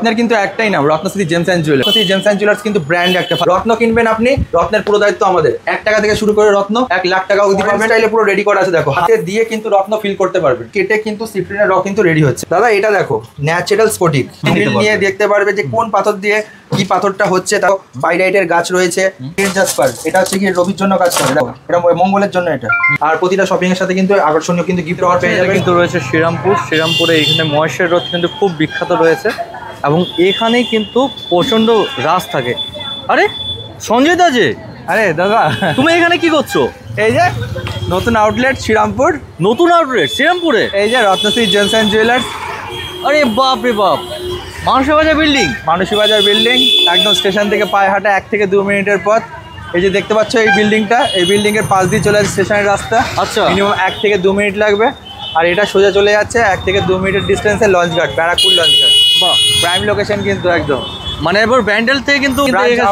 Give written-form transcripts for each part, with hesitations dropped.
রত্নের কিন্তু একটাই নাম, Ratnashree gems and jewellers. Ratnashree gems and jewellers কিন্তু ব্র্যান্ড একটা। রত্ন কিনবেন আপনি, রত্নের পুরো দায়িত্ব আমাদের। 1 টাকা থেকে শুরু করে রত্ন 1 লাখ টাকা অবধি পাবেন। স্টাইলে পুরো রেডি করা আছে, দেখো হাতে দিয়ে কিন্তু রত্ন ফিল করতে পারবেন। কেটে কিন্তু সিট্রিনের র কিন্তু রেডি হচ্ছে। দাদা এটা দেখো ন্যাচারাল স্ফটিক, নিয়ে দেখতে পারবে যে কোন পাথর দিয়ে কি পাথরটা হচ্ছে। তাও পাইরাইটের গাছ রয়েছে, জাসপার, এটা হচ্ছে কি রবির জন্য কাজ করে, দেখো এটা মঙ্গলের জন্য এটা। আর প্রতিটা শপিং এর সাথে কিন্তু আকর্ষণীয় কিন্তু গিফট অফার পেয়ে যাবে। কিন্তু রয়েছে শ্রীরামপুরে এখানে মহেশের রথ কিন্তু খুব বিখ্যাত রয়েছে এবং এখানেই কিন্তু প্রচন্ড রাস থাকে। আরে সঞ্জয় দা যে, আরে দাদা তুমি এখানে কি করছো? এই যে নতুন আউটলেট শ্রীরামপুর, নতুন আউটলেট শ্রীরামপুরে, এই যে রত্নশ্রী জেমস অ্যান্ড জুয়েলার্স। আরে বাপ রে বাপ, মানসী বাজার বিল্ডিং। মানসী বাজার বিল্ডিং, একদম স্টেশন থেকে পায়ে হাঁটা 1 থেকে 2 মিনিটের পথ। এই যে দেখতে পাচ্ছ এই বিল্ডিংটা, এই বিল্ডিং এর পাশ দিয়ে চলে যাচ্ছে স্টেশনের রাস্তা। আচ্ছা, মিনিমাম 1 থেকে 2 মিনিট লাগবে। আর এটা সোজা চলে যাচ্ছে 1 থেকে 2 মিনিটের ডিস্টেন্সে লঞ্চ ঘাট, ব্যারাকপুর লঞ্চ ঘাট। বাহ, প্রাইম লোকেশন কিন্তু একদম। মানে এবার ব্যান্ডেল থেকে কিন্তু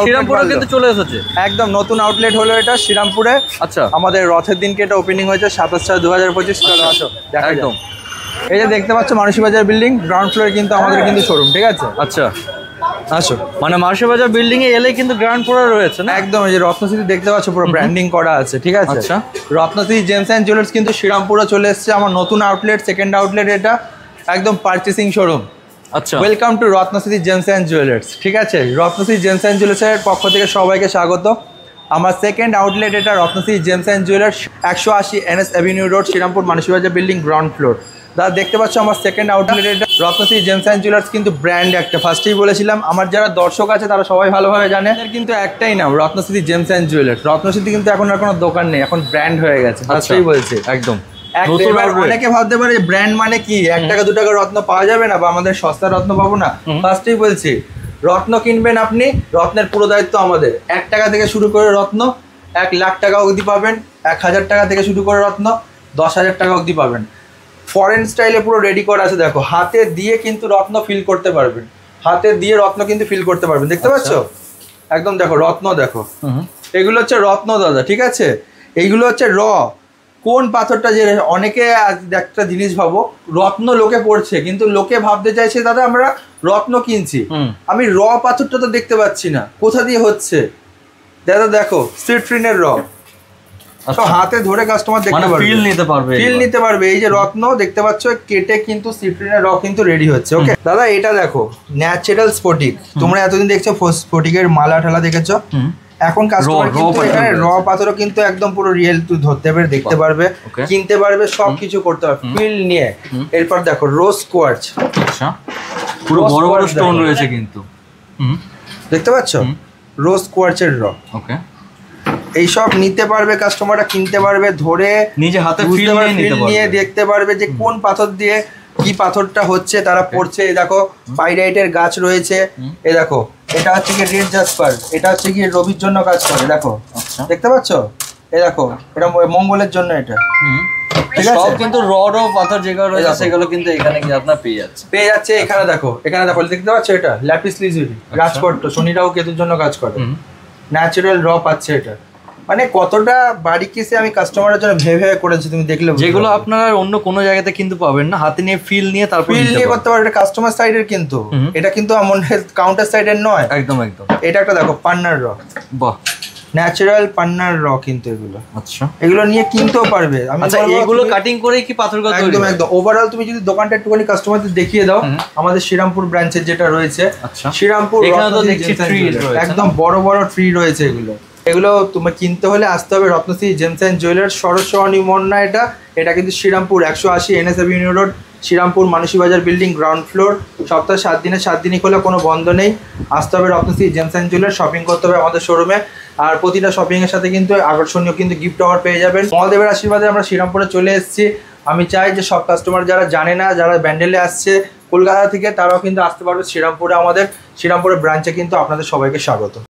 শ্রীরামপুরে কিন্তু চলে এসেছে। একদম নতুন আউটলেট হলো এটা শ্রীরামপুরে। আচ্ছা, আমাদের রথের দিনকে এটা ওপেনিং হয়েছে 27/4/2025। চলো আসো একদম। এই যে দেখতে পাচ্ছ মানসী বাজার বিল্ডিং, গ্রাউন্ড ফ্লোরে কিন্তু আমাদের কিন্তু শোরুম, ঠিক আছে? আচ্ছা, আসো। মানে মানসী বাজার বিল্ডিং এ এলে কিন্তু গ্রাউন্ড ফ্লোরে রয়েছে না? একদম, এই যে রত্নশ্রী দেখতে পাচ্ছ পুরো ব্র্যান্ডিং করা আছে, ঠিক আছে? আচ্ছা, রত্নশ্রী জেমস অ্যান্ড জুয়েলার্স কিন্তু শ্রীরামপুরে চলে এসেছে, আমার নতুন আউটলেট, সেকেন্ড আউটলেট এটা, একদম পারচেসিং শোরুম। আচ্ছা, welcome to Ratnashree gems and jewellers, ঠিক আছে? রত্নশ্রী জেমস অ্যান্ড জুয়েলার্সের পক্ষ থেকে সবাইকে স্বাগত। আমার সেকেন্ড আউটলেট এটা, Ratnashree gems and jewellers, 180 NS avenue road, Serampore, Manasi Bazar building, ground floor. দাদা দেখতে পাচ্ছ আমার সেকেন্ড আউটলেট এটা। রত্নশ্রী জেমস অ্যান্ড জুয়েলার্স কিন্তু ব্র্যান্ড একটা, ফার্স্টেই বলেছিলাম। আমার যারা দর্শক আছে তারা সবাই ভালোভাবে জানে, এর কিন্তু একটাই নাম, Ratnashree gems and jewellers. Ratnashree কিন্তু এখন আর কোনো দোকান নেই, এখন ব্র্যান্ড হয়ে গেছে, ফার্স্টেই বলছি একদম। অনেকে ভাবতে পারে যে ব্র্যান্ড মানে কি 1 টাকা 2 টাকা রত্ন পাওয়া যাবে না, বা আমাদের সস্তা রত্ন পাবো না। ফার্স্টেই বলছি, রত্ন কিনবেন আপনি, রত্নের পুরো দায়িত্ব আমাদের। 1 টাকা থেকে শুরু করে রত্ন 1 লাখ টাকা অবধি পাবেন। 1000 টাকা থেকে শুরু করে রত্ন 10,000 টাকা অবধি পাবেন। ফরেন স্টাইলে পুরো রেডি করা আছে, দেখো হাতে দিয়ে কিন্তু রত্ন ফিল করতে পারবেন। হাতে দিয়ে রত্ন কিন্তু ফিল করতে পারবেন, দেখতে পাচ্ছ? একদম দেখো রত্ন, দেখো এগুলো হচ্ছে রত্ন দাদা, ঠিক আছে? এইগুলো হচ্ছে র। কোন পাথরটা, যে অনেকে একটা জিনিস ভাবো, রত্ন লোকে পড়ছে কিন্তু লোকে ভাবতে চাইছে দাদা আমরা রত্ন কিনছি, আমি র পাথরটা তো দেখতে পাচ্ছি না, কোথা দিয়ে হচ্ছে। দাদা দেখো সিট্রিনের র, হাতে ধরে কাস্টমার দেখতে পারবে, ফিল নিতে পারবে। এই যে রত্ন দেখতে পাচ্ছ, কেটে কিন্তু সিট্রিনের র কিন্তু রেডি হচ্ছে। ওকে দাদা এটা দেখো ন্যাচারাল স্ফটিক। তোমরা এতদিন দেখছো স্ফটিকের মালা ঠালা দেখেছো, এখন কাস্টমার কিন্তু এখানে র পাথরও কিন্তু একদম পুরো রিয়েল তুই ধরতে পারবে, দেখতে পারবে, কিনতে পারবে, সবকিছু করতে পারবে ফিল নিয়ে। এরপর দেখো রোজ কোয়ার্টজ, আচ্ছা পুরো বড় বড় স্টোন রয়েছে কিন্তু, দেখতে পাচ্ছ? রোজ কোয়ার্টজের র। ওকে, এইসব নিতে পারবে কাস্টমাররা, কিনতে পারবে, ধরে নিজে হাতে ফিল নিয়ে দেখতে পারবে যে কোন পাথর দিয়ে কি পাথরটা হচ্ছে, তারা পড়ছে। এই দেখো পাইরাইটের গাছ রয়েছে, এই দেখো এটা হচ্ছে কি রেড জাসপার, এটা হচ্ছে কি রবির জন্য কাজ করে, দেখো দেখতে পাচ্ছ? এই দেখো এটা মঙ্গলের জন্য এটা, ঠিক আছে? সব কিন্তু র পাথর যেগুলো রয়েছে সেগুলো কিন্তু এখানে কি আপনারা পেয়ে যাচ্ছে। এখানে দেখো, দেখতে পাচ্ছ? এটা ল্যাপিস লিজুরি, রাজপট্ট, শনিরাও কেতুর জন্য কাজ করে, ন্যাচারাল র পাচ্ছে এটা। মানে কতটা বারিকিসে আমি কাস্টমারের জন্য ভেবে ভেবে করেছি, তুমি দেখলে, যেগুলো আপনারা অন্য কোনো জায়গাতে কিন্তু পাবেন না। হাতে নিয়ে ফিল নিয়ে তারপর করতে পারবে। এটা কাস্টমার সাইডের কিন্তু, এটা কিন্তু কাউন্টার সাইডের নয়। একদম। এটা একটা দেখো পান্নার র, বাহ, ন্যাচারাল পান্নার র কিন্তু এগুলো। আচ্ছা, এগুলো নিয়ে কিনতেও পারবে। আচ্ছা এগুলো কাটিং করেই কি পাথরগুলো তৈরি? একদম। ওভারঅল তুমি যদি দোকানটা একটুখানি কাস্টমারদের দেখিয়ে দাও, আমাদের শ্রীরামপুর ব্রাঞ্চের যেটা রয়েছে, শ্রীরামপুর, এখানে তো দেখছি ট্রি রয়েছে, একদম বড় বড় ট্রি রয়েছে। এগুলো তোমার কিনতে হলে আসতে হবে Ratnashree gems and jewellers, Saraswati Manna. এটা কিন্তু Serampore 180 NS avenue road, Serampore, Manasi Bazar building, ground floor. সপ্তাহে 7 দিনে 7 দিনই খোলা, কোনো বন্ধ নেই। আসতে হবে Ratnashree gems and jewellers, shopping করতে হবে আমাদের শোরুমে। আর প্রতিটা শপিং এর সাথে কিন্তু আকর্ষণীয় কিন্তু গিফট অফার পেয়ে যাবেন। মহাদেবের আশীর্বাদে আমরা শ্রীরামপুরে চলে এসেছি। আমি চাই যে সব কাস্টমার যারা জানে না, যারা ব্যান্ডেলে আসছে কলকাতা থেকে, তারাও কিন্তু আসতে পারবে শ্রীরামপুরে। আমাদের শ্রীরামপুরের ব্রাঞ্চে কিন্তু আপনাদের সবাইকে স্বাগত।